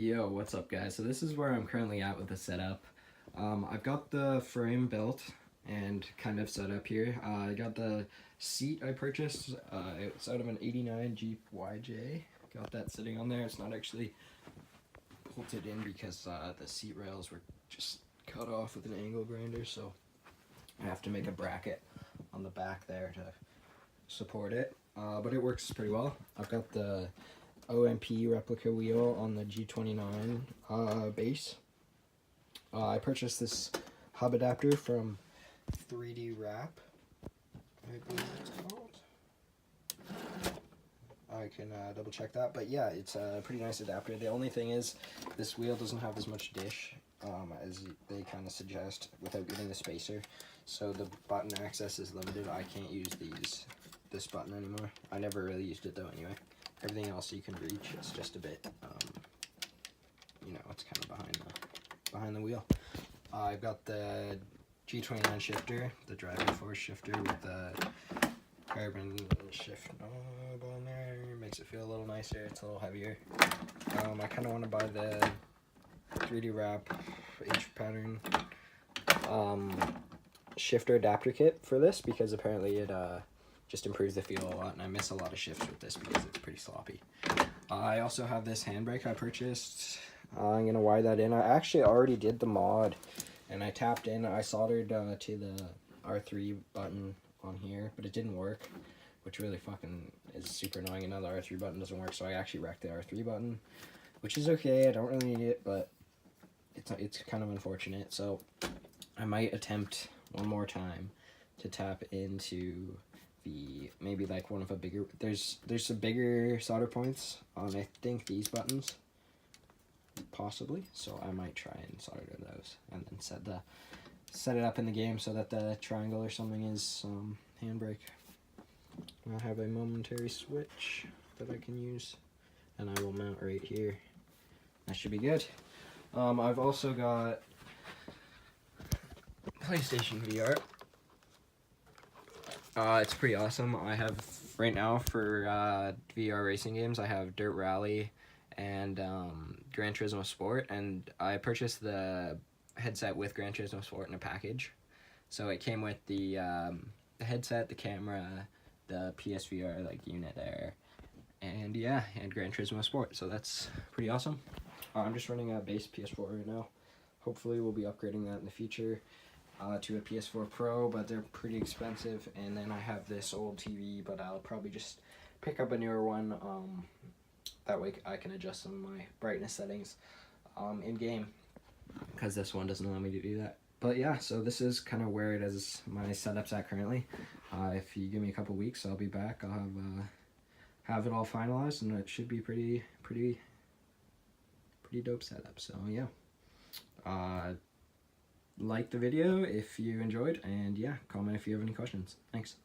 Yo, what's up guys? So this is where I'm currently at with the setup. I've got the frame built and kind of set up here. I got the seat I purchased. It's out of an 89 Jeep YJ. Got that sitting on there. It's not actually bolted in because the seat rails were just cut off with an angle grinder, so I have to make a bracket on the back there to support it. But it works pretty well. I've got the OMP replica wheel on the G29 base. I purchased this hub adapter from 3D Wrap, I believe it's called. I can double check that, but yeah, it's a pretty nice adapter. The only thing is this wheel doesn't have as much dish as they kind of suggest without getting the spacer, so the button access is limited. I can't use this button anymore. I never really used it though anyway. Everything else you can reach. It's just a bit, you know, it's kind of behind the wheel. I've got the G29 shifter, the driving force shifter with the carbon shift knob on there. Makes it feel a little nicer. It's a little heavier. I kind of want to buy the 3D Wrap H pattern shifter adapter kit for this because apparently it just improves the feel a lot, and I miss a lot of shifts with this because it's pretty sloppy. I also have this handbrake I purchased. I'm gonna wire that in. I actually already did the mod, and I tapped in. I soldered to the R3 button on here, but it didn't work, which really fucking is super annoying. And now the R3 button doesn't work, so I actually wrecked the R3 button, which is okay. I don't really need it, but it's kind of unfortunate. So I might attempt one more time to tap into maybe like one of a bigger, there's some bigger solder points on I think these buttons possibly, so I might try and solder those and then set it up in the game so that the triangle or something is handbrake. I'll have a momentary switch that I can use, and I will mount right here. That should be good. I've also got PlayStation VR. It's pretty awesome. I have right now for VR racing games, I have Dirt Rally and Gran Turismo Sport, and I purchased the headset with Gran Turismo Sport in a package. So it came with the headset, the camera, the PSVR like unit there, and yeah, and Gran Turismo Sport. So that's pretty awesome. I'm just running a base PS4 right now. Hopefully we'll be upgrading that in the future to a PS4 Pro, but they're pretty expensive. And then I have this old TV, but I'll probably just pick up a newer one. That way I can adjust some of my brightness settings in game, because this one doesn't allow me to do that. But yeah, so this is kind of where it is, my setup's at currently. If you give me a couple weeks, I'll be back. I'll have it all finalized, and it should be pretty dope setup. So yeah, like the video if you enjoyed, and yeah, comment if you have any questions. Thanks.